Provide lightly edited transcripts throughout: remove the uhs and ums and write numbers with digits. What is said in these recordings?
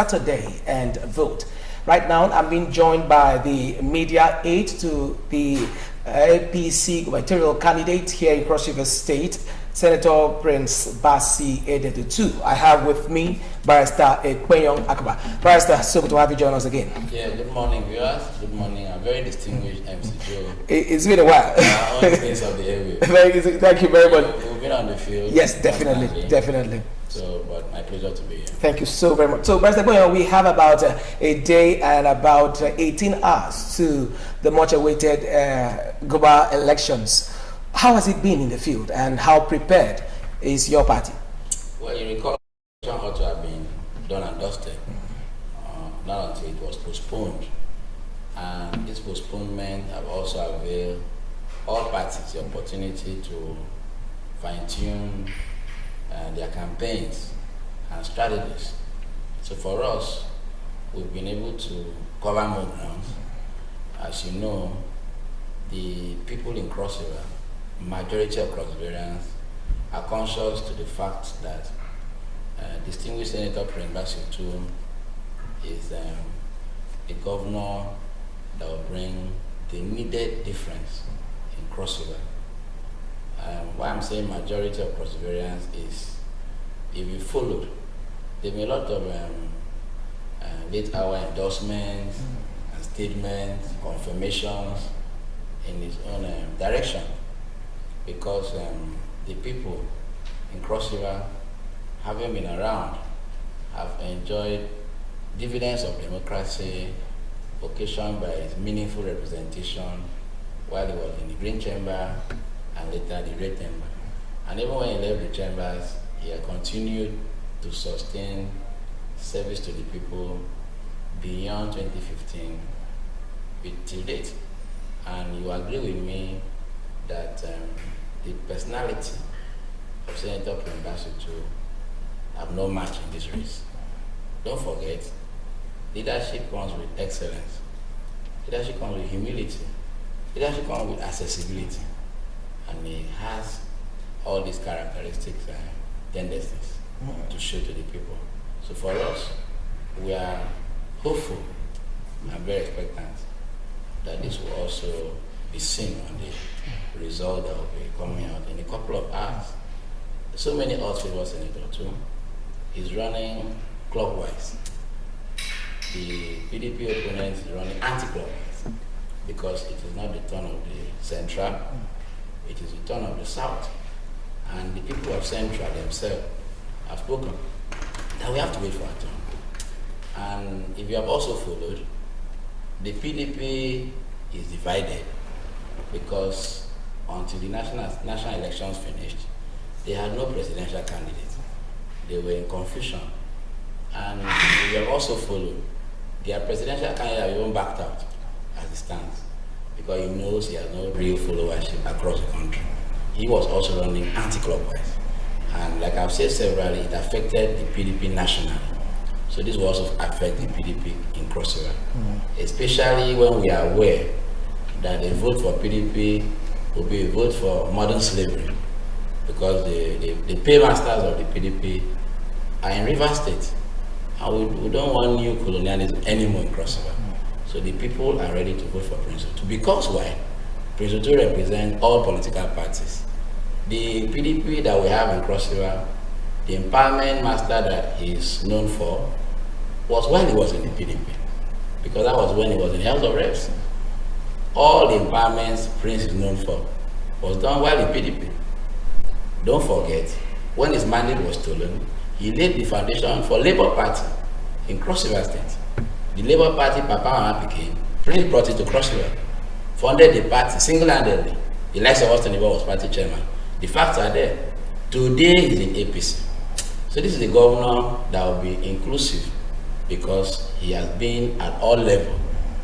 Saturday and vote. Right now, I'm being joined by the media aide to the APC gubernatorial candidate here in Cross River State, Senator Prince Bassey Edetutu. I have with me Barrister Ekpenyong Akaba. Barrister, so good to have you join us again. Yeah, good morning, viewers. Good morning. I'm very distinguished MC Joe. It's been a while. On the face of the area. Thank you very much. We've been on the field. Yes, definitely. So, but my pleasure to be here. Thank you so very much. So, Barrister Ekpenyong, we have about a day and about 18 hours to the much-awaited Goba elections. How has it been in the field, and how prepared is your party? Well, you recall, it ought to have been done and dusted, not until it was postponed. And this postponement have also availed all parties the opportunity to fine-tune their campaigns and strategies. So for us, we've been able to cover more grounds. As you know, the people in Cross River, majority of Cross Riverians, are conscious to the fact that distinguished Senator Prince Bassey Edetutu is a governor that will bring the needed difference in Cross River. Why I'm saying majority of Cross Riverians is, if you followed, there have been a lot of late hour endorsements and statements, confirmations in his own direction, because the people in Cross River, having been around, have enjoyed dividends of democracy occasioned by his meaningful representation while he was in the Green Chamber and later the Red Chamber. And even when he left the chambers, he had continued to sustain service to the people beyond 2015 till date. And you agree with me that the personality of Senator Prince Bassey Edetutu have no match in this race. Don't forget, leadership comes with excellence. Leadership comes with humility. Leadership comes with accessibility. And he has all these characteristics and tendencies to show to the people. So for us, we are hopeful and very expectant that this will also be seen on the result that will be coming out in a couple of hours. So many odds favor Senator too. He's running clockwise. The PDP opponent is running anti-clockwise because it is not the turn of the Central, it is the turn of the South. And the people of Central themselves have spoken that we have to wait for our turn. And if you have also followed, the PDP is divided because until the national elections finished, they had no presidential candidate. They were in confusion. And if you have also followed, their presidential candidate have even backed out as it stands because he knows he has no real followership across the country. He was also running anti-clockwise. And like I've said severally, it affected the PDP nationally. So this will also affect the PDP in Cross River, especially when we are aware that a vote for PDP will be a vote for modern slavery, because the paymasters of the PDP are in Rivers State, and we don't want new colonialism anymore in Cross River. So the people are ready to vote for Prince Edetutu. Because why? Prince Edetutu represents all political parties. The PDP that we have in Cross River, the empowerment master that he is known for, was when he was in the PDP, because that was when he was in the House of Reps. All the empowerments Prince is known for was done while in PDP. Don't forget, when his mandate was stolen, he laid the foundation for Labour Party in Cross River State. The Labour Party, Papa Mama became, Prince brought it to Cross River, funded the party single-handedly. The likes of Austin Ibo was party chairman. The facts are there. Today he's in APC. So this is a governor that will be inclusive because he has been at all levels.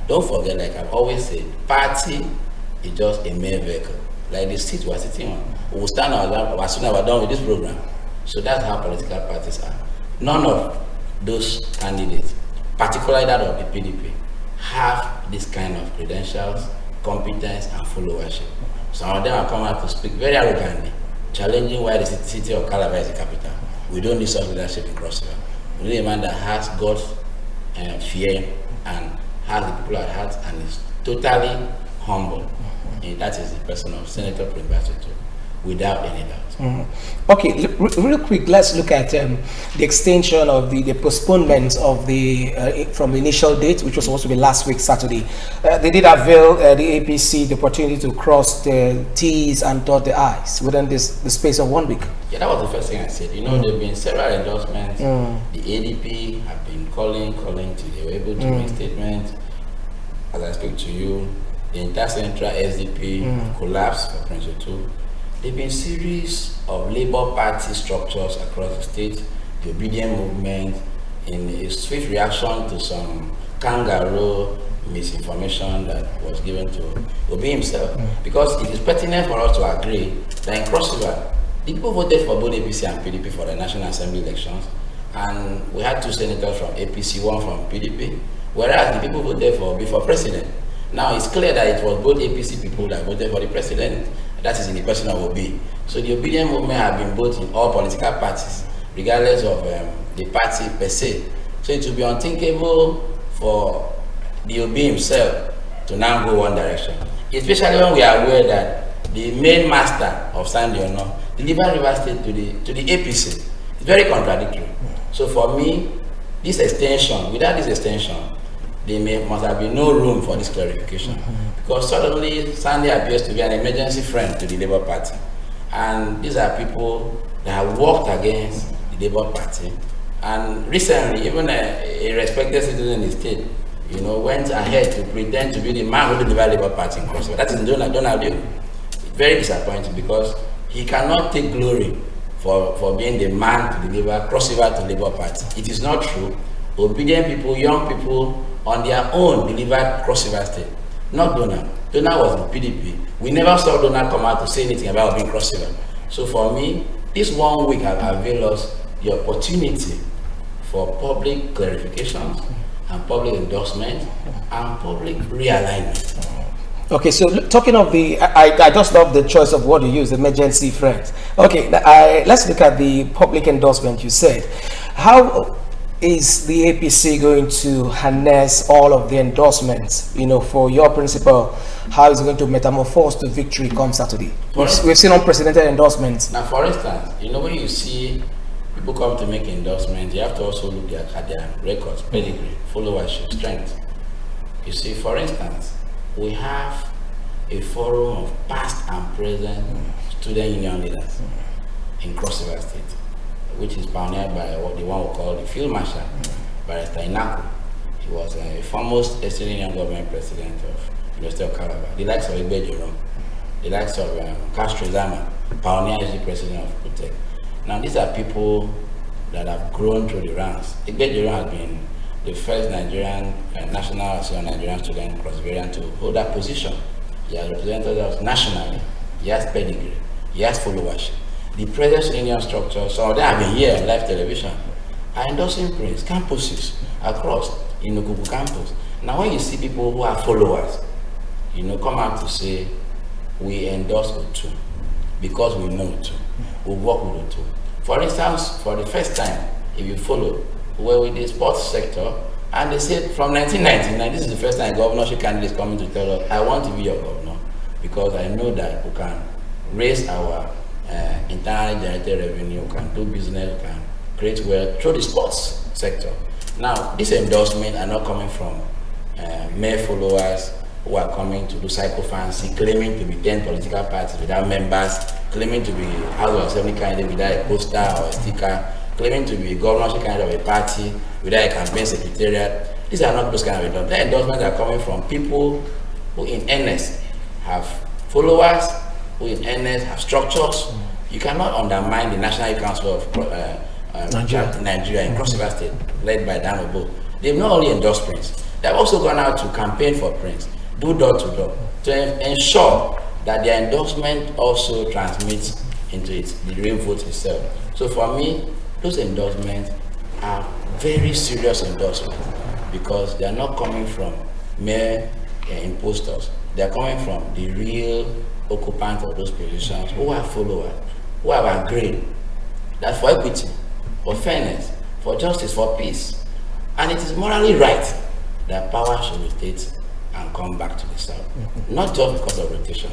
Don't forget, like I've always said, party is just a mere vehicle. Like the seat we're sitting on. We will stand our as soon as we're done with this program. So that's how political parties are. None of those candidates, particularly that of the PDP, have this kind of credentials, competence, and followership. Some of them are coming out to speak very arrogantly, challenging why the city of Calabar is the capital. We don't need such leadership in Cross River. We need a man that has guts fear and has the people at heart and is totally humble. And that is the person of Senator Prince Basutu, without any doubt. Okay, real quick, let's look at the extension of the postponement of the from the initial date, which was supposed to be last week, Saturday. They did avail the APC the opportunity to cross the T's and dot the I's within the space of 1 week. Yeah, that was the first thing I said. There have been several endorsements. The ADP have been calling till they were able to make statements. As I speak to you, the Intercentral SDP collapsed for Prince Otu. There have been series of Labour Party structures across the state, the Obedient Movement, in a swift reaction to some kangaroo misinformation that was given to Obi himself. Because it is pertinent for us to agree that in Cross River, the people voted for both APC and PDP for the National Assembly elections, and we had 2 senators from APC, 1 from PDP, whereas the people voted for Obi for president. Now it's clear that it was both APC people that voted for the president. That is in the person of Obi. So the Obedient Movement have been both in all political parties, regardless of the party per se. So it would be unthinkable for the Obi himself to now go one direction, especially when we are aware that the main master of Sunday Ono delivered River State to the APC. It's very contradictory. So for me, this extension, without this extension, must have been no room for this clarification, because suddenly Sunday appears to be an emergency friend to the Labour Party, and these are people that have worked against the Labour Party. And recently, even a respected citizen in the state, went ahead to pretend to be the man who delivered Labour Party in Cross River. That is Donald Duke. Very disappointing, because he cannot take glory for being the man to deliver Cross River to Labour Party. It is not true. Obedient people, young people, on their own delivered Cross River State, not Donald. Donald was in PDP. We never saw Donald come out to say anything about being Cross River. So for me, this 1 week has availed us the opportunity for public clarifications and public endorsement and public realignment. Okay, so talking of I just love the choice of what you use, emergency friends. Okay, let's look at the public endorsement you said. How is the APC going to harness all of the endorsements, for your principle? How is it going to metamorphose to victory come Saturday? We've seen unprecedented endorsements. Now, for instance, when you see people come to make endorsements, you have to also look at their records, pedigree, followership, strength. You see, for instance, we have a forum of past and present student union leaders in Cross River State, which is pioneered by the one we call the Field Marshal, Barrister Inaku. He was a foremost Eastern Union government president of University of Calabar. The likes of Igbe Jerome, the likes of Castro Zama, pioneer is the president of Protect. Now these are people that have grown through the ranks. Igbe Jerome has been the first Nigerian National Association of Nigerian Student Cross-Riverian to hold that position. He has represented us nationally. He has pedigree. He has followership. The present union structure, some of them have been here on live television, are endorsing Prince campuses across in Okuku campus. Now when you see people who are followers, come out to say, we endorse Otu because we know Otu, we work with Otu. For instance, for the first time, if you follow, we're with the sports sector, and they said from 1999, this is the first time a governorship candidate is coming to tell us, I want to be your governor because I know that we can raise our internally generated revenue, can do business, can create wealth through the sports sector. Now, these endorsements are not coming from mere followers who are coming to do psychophancy, claiming to be 10 political parties without members, claiming to be House of Assembly candidate without a poster or a sticker, claiming to be a governorship candidate of a party without a campaign secretariat. These are not those kind of endorsements. The endorsements are coming from people who in earnest have followers, who in earnest have structures. You cannot undermine the National Youth Council of Nigeria in Cross River State, led by Dan Obo. They've not only endorsed Prince, they've also gone out to campaign for Prince, do door to door, to ensure that their endorsement also transmits into the real vote itself. So for me, those endorsements are very serious endorsements because they are not coming from mere imposters. They are coming from the real occupants of those positions who are followers, who have agreed that for equity, for fairness, for justice, for peace, And it is morally right that power should rotate and come back to the South. Not just because of rotation,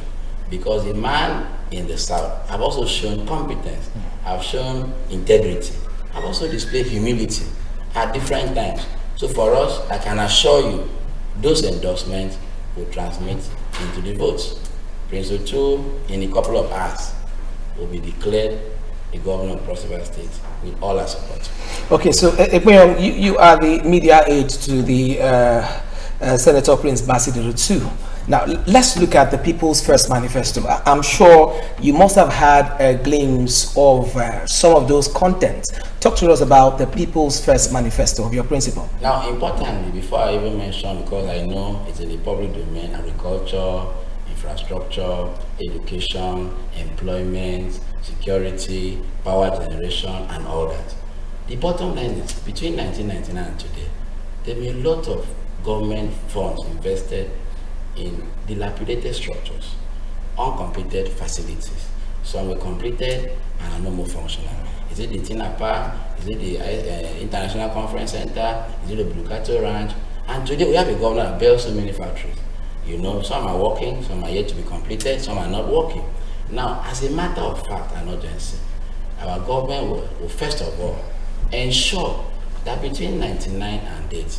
because the man in the South have also shown competence, have shown integrity, have also displayed humility at different times. So for us, I can assure you, those endorsements will transmit into the votes. Prince Otu, in a couple of hours, will be declared the governor of Cross River State with all our support. Okay, so Ekpenyong, you are the media aide to the Senator Prince Basidero Otu. Now, let's look at the People's First Manifesto. I'm sure you must have had a glimpse of some of those contents. Talk to us about the People's First Manifesto of your principal. Now, importantly, before I even mention, because I know it's in the public domain, agriculture, infrastructure, education, employment, security, power generation, and all that. The bottom line is, between 1999 and today, there have been a lot of government funds invested in dilapidated structures, uncompleted facilities. Some were completed and are no more functional. Is it the Tinapa? Is it the International Conference Center? Is it the Blucato Ranch? And today we have a governor that built so many factories. You know, some are working, some are yet to be completed, some are not working. Now, as a matter of fact and urgency, our government will first of all ensure that between 1999 and date,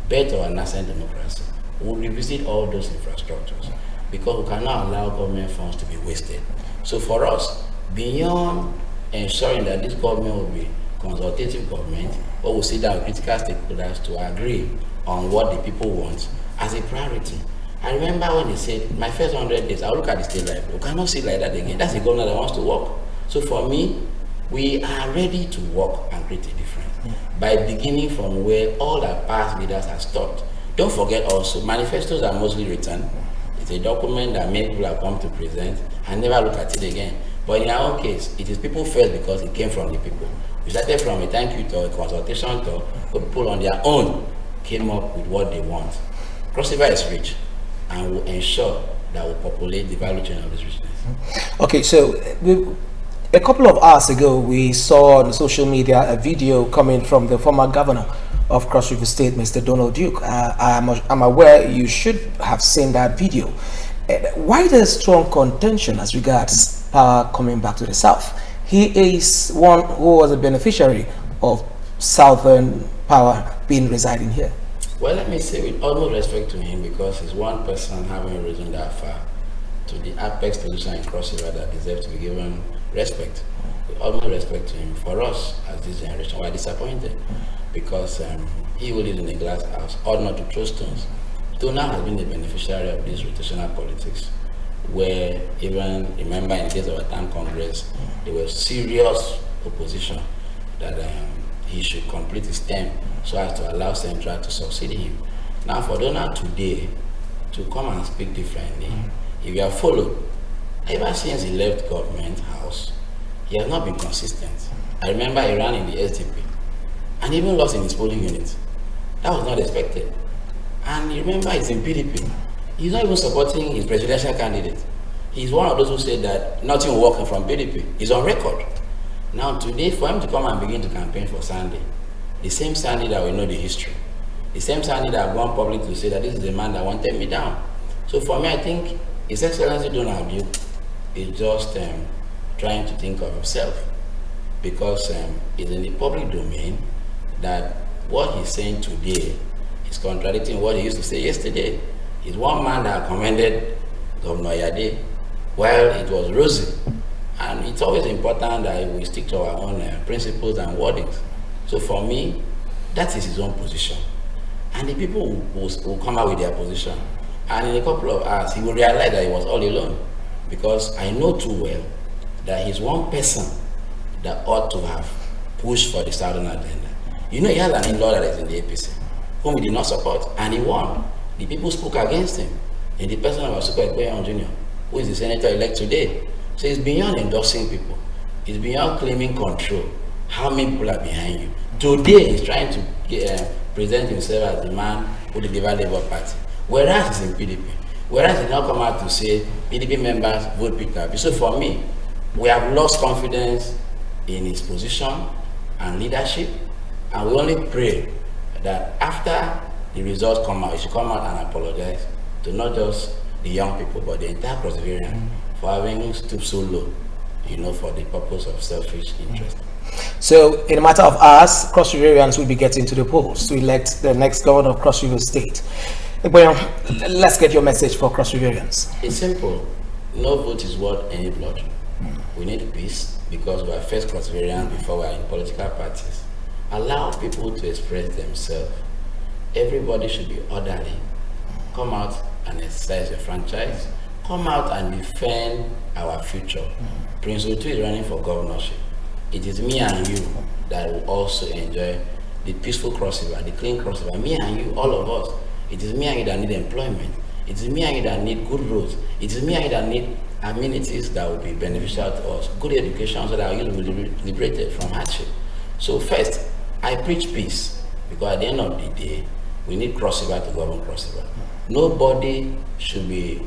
birth of a nascent democracy, we'll revisit all those infrastructures, because we cannot allow government funds to be wasted. So for us, beyond ensuring that this government will be consultative government, or we'll sit down with critical stakeholders to agree on what the people want as a priority. I remember when he said, my first 100 days, I'll look at the state library. We cannot sit like that again. That's a governor that wants to work. So for me, we are ready to work and create a difference by beginning from where all our past leaders have stopped. Don't forget also, manifestos are mostly written. It's a document that many people have come to present and never look at it again. But in our own case, it is people first because it came from the people. We started from a thank you tour, a consultation tour, but people on their own came up with what they want. Cross River is rich and will ensure that we'll populate the value chain of this richness. Okay, so a couple of hours ago, we saw on social media a video coming from the former governor of Cross River State, Mr. Donald Duke. I'm aware you should have seen that video. Why the strong contention as regards power coming back to the South? He is one who was a beneficiary of Southern power being residing here. Well, let me say with utmost respect to him, because he's one person having risen that far to the apex position in Cross River that deserves to be given respect. With utmost respect to him, for us as this generation, we're disappointed because he who lives in a glass house ought not to throw stones. Dona has been the beneficiary of this rotational politics, where even, remember in the case of a town congress, there was serious opposition that he should complete his term so as to allow Central to succeed him. Now for Donald today to come and speak differently, if you have followed, ever since he left government house, he has not been consistent. I remember he ran in the SDP and even lost in his polling unit. That was not expected. And you remember he's in PDP. He's not even supporting his presidential candidate. He's one of those who said that nothing will work from PDP. He's on record. Now today, for him to come and begin to campaign for Sunday, the same Sunday that we know the history, the same Sunday that I've gone public to say that this is the man that wanted me down. So for me, I think His Excellency Donald Duke is just trying to think of himself, because it's in the public domain that what he's saying today is contradicting what he used to say yesterday. He's one man that commended Governor Yade while it was rosy. And it's always important that we stick to our own principles and wordings. So for me, that is his own position. And the people will come out with their position. And in a couple of hours, he will realize that he was all alone. Because I know too well that he's one person that ought to have pushed for the Southern agenda. You know, he has an in-law that is in the APC, whom he did not support, and he won. The people spoke against him in the person of Asuka Ekpenyong Jr., who is the senator-elect today. So it's beyond endorsing people. It's beyond claiming control. How many people are behind you? Today, he's trying to present himself as the man who delivered Labour Party, whereas he's in PDP. Whereas he now come out to say PDP members vote Peter Obi. So for me, we have lost confidence in his position and leadership, and we only pray that after the results come out, you should come out and apologize to not just the young people, but the entire Cross Riverian for having stooped so low, for the purpose of selfish interest. So, in a matter of hours, Cross Riverians will be getting to the polls to elect the next governor of Cross River State. Well, let's get your message for Cross Riverians. It's simple. No vote is worth any blood. We need peace because we are first Cross Riverians before we are in political parties. Allow people to express themselves. Everybody should be orderly. Come out and exercise your franchise. Come out and defend our future. Prince Otu is running for governorship. It is me and you that will also enjoy the peaceful Cross River, the clean Cross River. Me and you, all of us. It is me and you that need employment. It is me and you that need good roads. It is me and you that need amenities that will be beneficial to us. Good education so that our youth will be liberated from hardship. So first, I preach peace because at the end of the day, we need Cross River to govern Cross River. Nobody should be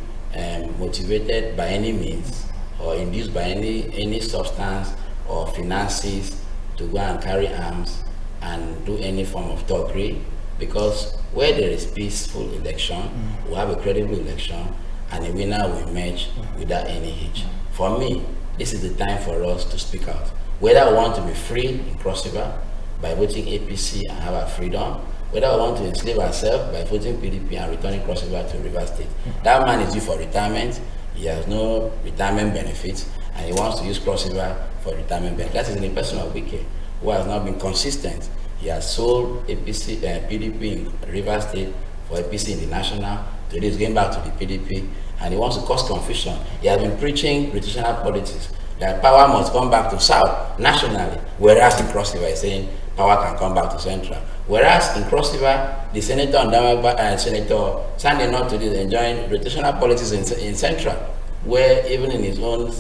motivated by any means or induced by any substance or finances to go and carry arms and do any form of thuggery, because where there is peaceful election, we'll have a credible election and a winner will emerge without any hitch. For me, this is the time for us to speak out. Whether we want to be free in Cross River by voting APC and have our freedom, whether we want to enslave ourselves by voting PDP and returning Cross River to River State. That man is due for retirement. He has no retirement benefits and he wants to use Cross River for retirement benefits. That is in the person of Wike, who has not been consistent. He has sold APC, PDP in River State for APC in the national. Today he's going back to the PDP and he wants to cause confusion. He has been preaching rotational politics, that power must come back to South nationally, whereas in Cross River is saying power can come back to Central. Whereas in Cross River, the Senator and Senator Sunday North today is enjoying rotational politics in Central, where even in his own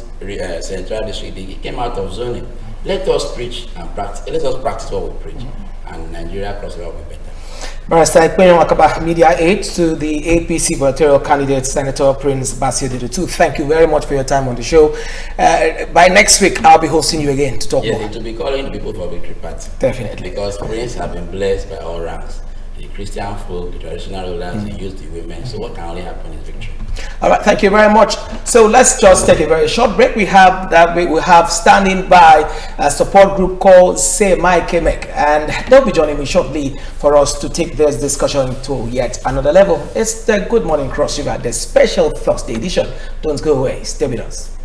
Central district, he came out of zoning. Let us preach and practice. Let us practice what we preach, and Nigeria Cross River will be better. Barrister Ekpenyong Akaba, Media Aid to the APC gubernatorial candidate, Senator Prince Bassey Odedotu. Thank you very much for your time on the show. By next week, I'll be hosting you again to talk more. Yes, it will be calling people for Victory Party. Definitely. Because Prince have been blessed by all ranks. The Christian folk, the traditional rulers, the youth, the women. So what can only happen is victory. All right, thank you very much. So let's just take a very short break. We have standing by a support group called Say My Kemek, and they'll be joining me shortly for us to take this discussion to yet another level. It's the Good Morning Cross River, the special Thursday edition. Don't go away. Stay with us.